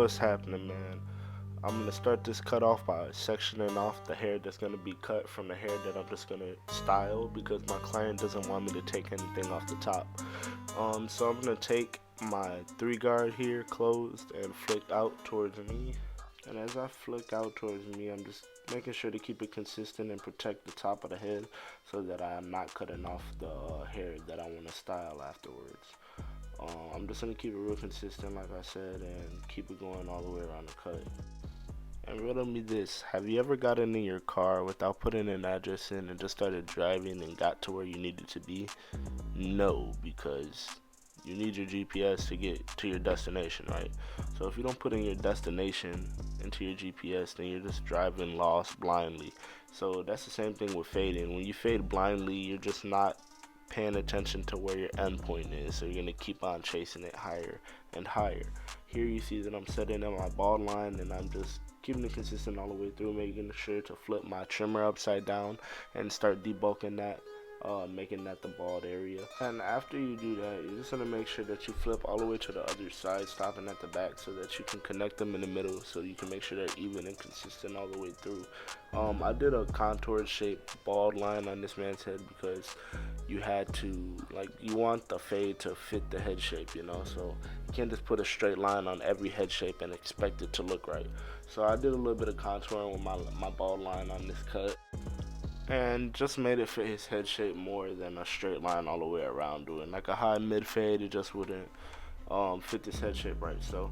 what's happening, man. I'm gonna start this cut off by sectioning off the hair that's gonna be cut from the hair that I'm just gonna style because my client doesn't want me to take anything off the top. So I'm gonna take my 3 guard here closed and flicked out towards me. And as I flick out towards me, I'm just making sure to keep it consistent and protect the top of the head so that I'm not cutting off the hair that I want to style afterwards. I'm just going to keep it real consistent like I said and keep it going all the way around the cut. And riddle me this, have you ever gotten in your car without putting an address in and just started driving and got to where you needed to be? No, because you need your GPS to get to your destination, right? So if you don't put in your destination into your GPS, then you're just driving lost blindly. So that's the same thing with fading. When you fade blindly, you're just not paying attention to where your end point is, so you're gonna keep on chasing it higher and higher. Here you see that I'm setting in my bald line and I'm just keeping it consistent all the way through, making sure to flip my trimmer upside down and start debulking that, making that the bald area. And after you do that, you're just gonna make sure that you flip all the way to the other side, stopping at the back so that you can connect them in the middle, so you can make sure they're even and consistent all the way through. I did a contoured shaped bald line on this man's head because you had to, like, you want the fade to fit the head shape, you know, so you can't just put a straight line on every head shape and expect it to look right. So I did a little bit of contouring with my bald line on this cut and just made it fit his head shape more than a straight line all the way around. Doing like a high mid fade, it just wouldn't fit this head shape right. So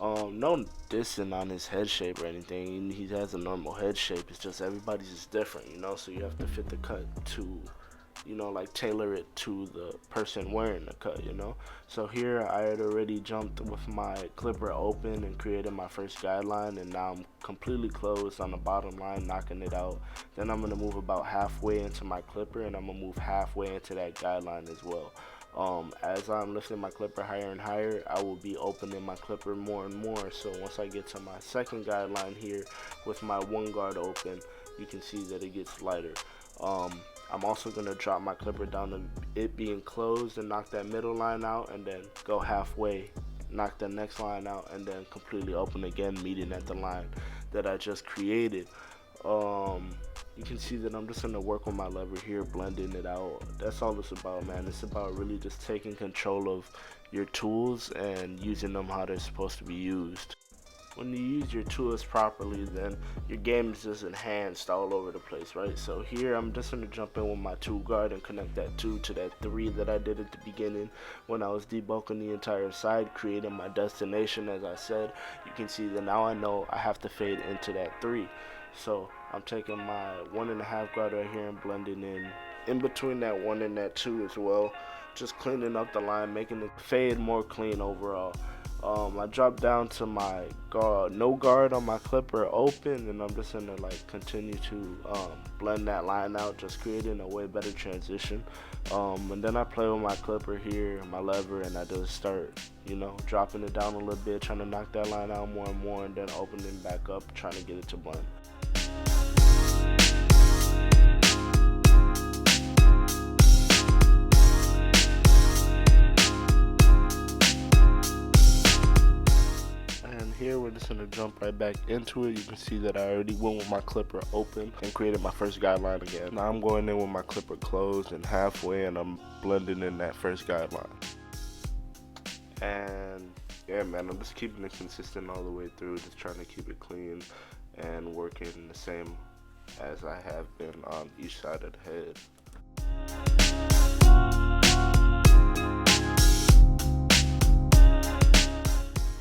no dissing on his head shape or anything. He has a normal head shape. It's just everybody's is different, you know. So you have to fit the cut to, you know, like tailor it to the person wearing the cut, you know. So here I had already jumped with my clipper open and created my first guideline, and now I'm completely closed on the bottom line, knocking it out. Then I'm gonna move about halfway into my clipper, and I'm gonna move halfway into that guideline as well. As I'm lifting my clipper higher and higher, I will be opening my clipper more and more. So once I get to my second guideline here with my 1 guard open, you can see that it gets lighter. I'm also going to drop my clipper down to it being closed and knock that middle line out, and then go halfway, knock the next line out, and then completely open again, meeting at the line that I just created. You can see that I'm just going to work with my lever here, blending it out. That's all it's about, man. It's about really just taking control of your tools and using them how they're supposed to be used. When you use your tools properly, then your game is just enhanced all over the place, right? So here I'm just going to jump in with my 2 guard and connect that 2 to that 3 that I did at the beginning when I was debulking the entire side, creating my destination. As I said, you can see that now I know I have to fade into that 3. So I'm taking my 1.5 guard right here and blending in between that 1 and that 2 as well, just cleaning up the line, making the fade more clean overall. I dropped down to my no guard on my clipper open, and I'm just gonna like continue to blend that line out, just creating a way better transition. And then I play with my clipper here, my lever, and I just start, you know, dropping it down a little bit, trying to knock that line out more and more, and then opening back up, trying to get it to blend. Here we're just gonna jump right back into it. You can see that I already went with my clipper open and created my first guideline again. Now I'm going in with my clipper closed and halfway, and I'm blending in that first guideline. And yeah, man, I'm just keeping it consistent all the way through, just trying to keep it clean and working the same as I have been on each side of the head.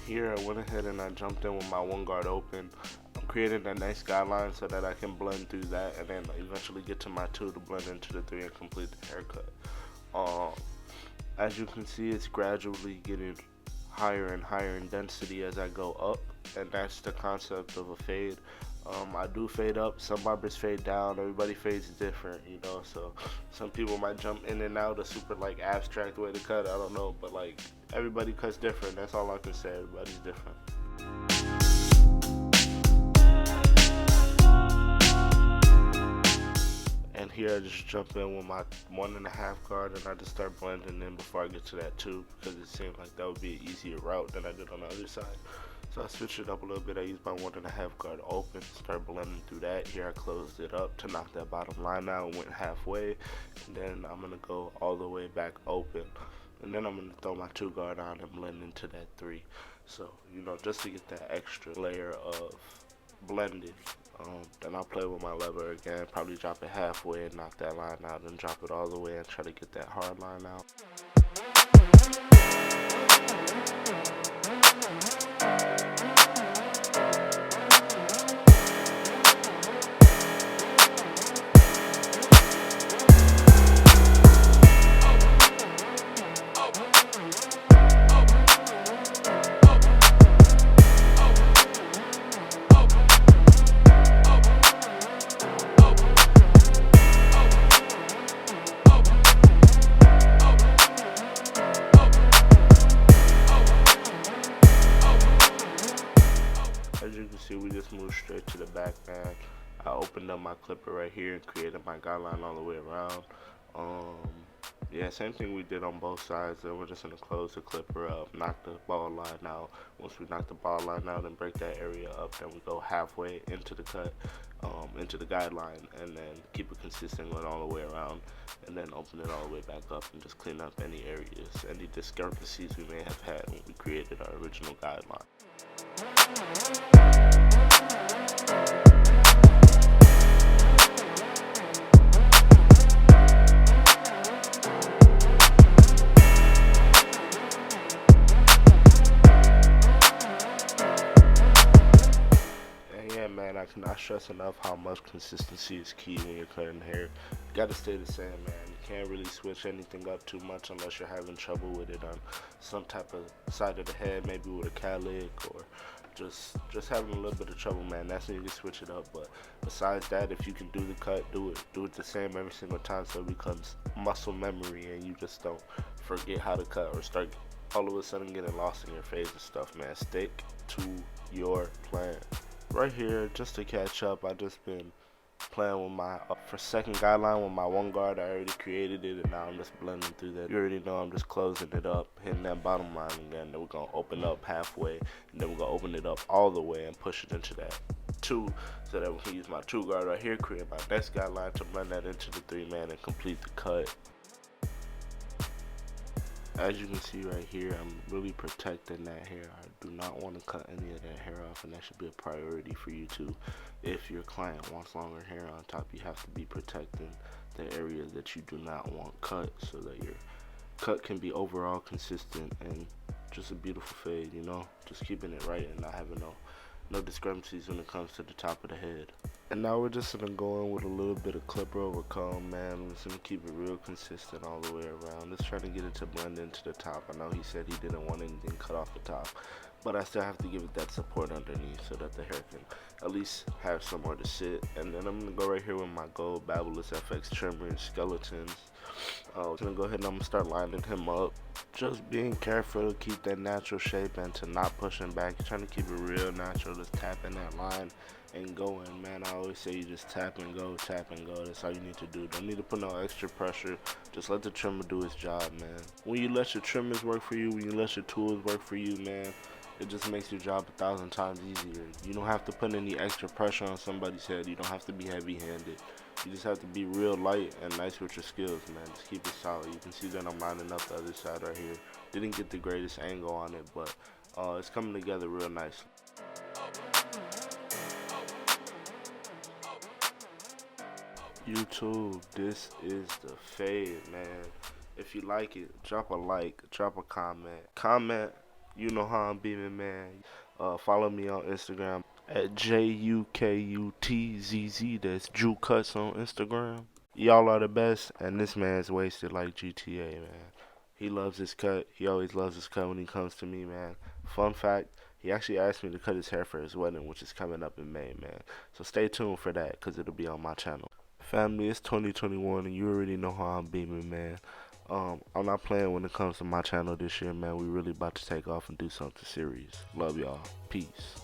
Here I went ahead and I jumped in with my 1 guard open. I'm creating a nice guideline so that I can blend through that and then eventually get to my 2 to blend into the 3 and complete the haircut. As you can see, it's gradually getting higher and higher in density as I go up, and that's the concept of a fade. I do fade up, some barbers fade down, everybody fades different, you know, so some people might jump in and out a super like abstract way to cut, I don't know, but like everybody cuts different, that's all I can say, everybody's different. And here I just jump in with my 1.5 guard and I just start blending in before I get to that 2, because it seemed like that would be an easier route than I did on the other side. So I switched it up a little bit. I used my 1.5 guard open, start blending through that. Here I closed it up to knock that bottom line out, went halfway, and then I'm gonna go all the way back open. And then I'm gonna throw my 2 guard on and blend into that 3. So, just to get that extra layer of blended. Then I'll play with my lever again, probably drop it halfway and knock that line out, and drop it all the way and try to get that hard line out. As you can see, we just moved straight to the back, man. I opened up my clipper right here and created my guideline all the way around. Yeah, same thing we did on both sides. Then we're just gonna close the clipper up, knock the ball line out. Once we knock the ball line out and break that area up, then we go halfway into the cut, into the guideline, and then keep it consistent going all the way around, and then open it all the way back up and just clean up any areas, any discrepancies we may have had when we created our original guideline. Man, I cannot stress enough how much consistency is key when you're cutting hair. You gotta stay the same, man. You can't really switch anything up too much unless you're having trouble with it on some type of side of the head, maybe with a cowlick, or just having a little bit of trouble, man. That's when you can switch it up. But besides that, if you can do the cut, do it the same every single time, so it becomes muscle memory and you just don't forget how to cut or start all of a sudden getting lost in your phase and stuff, man. Stick to your plan. Right here, just to catch up, I just been playing with my for second guideline with my 1 guard. I already created it, and now I'm just blending through that. You already know I'm just closing it up, hitting that bottom line again. Then we're gonna open up halfway, and then we're gonna open it up all the way and push it into that 2, so that we can use my 2 guard right here, create my next guideline to blend that into the 3-man and complete the cut. As you can see right here, I'm really protecting that hair. I do not want to cut any of that hair off, and that should be a priority for you too. If your client wants longer hair on top, you have to be protecting the areas that you do not want cut, so that your cut can be overall consistent and just a beautiful fade, just keeping it right and not having no discrepancies when it comes to the top of the head. And now we're just gonna go in with a little bit of clipper over comb, man. We're just gonna keep it real consistent all the way around. Just trying to get it to blend into the top. I know he said he didn't want anything cut off the top, but I still have to give it that support underneath so that the hair can at least have somewhere to sit. And then I'm gonna go right here with my gold Babyliss FX trimmer and skeletons. I'm gonna go ahead and I'm gonna start lining him up. Just being careful to keep that natural shape and to not push him back. You're trying to keep it real natural, just tapping that line and going, man. I always say you just tap and go, tap and go. That's all you need to do. Don't need to put no extra pressure. Just let the trimmer do its job, man. When you let your trimmers work for you, when you let your tools work for you, man, it just makes your job 1,000 times easier. You don't have to put any extra pressure on somebody's head. You don't have to be heavy-handed. You just have to be real light and nice with your skills, man. Just keep it solid. You can see that I'm lining up the other side right here. Didn't get the greatest angle on it, but it's coming together real nicely. YouTube, this is the fade, man. If you like it, drop a like, drop a comment. You know how I'm beaming, man. Follow me on Instagram at JUKUTZZ. That's Jukutzz on Instagram. Y'all are the best, and this man's wasted like GTA, man. He loves his cut. He always loves his cut when he comes to me, man. Fun fact, he actually asked me to cut his hair for his wedding, which is coming up in May, man. So stay tuned for that, because it'll be on my channel. Family, it's 2021, and you already know how I'm beaming, man. I'm not playing when it comes to my channel this year, man. We really about to take off and do something serious. Love y'all. Peace.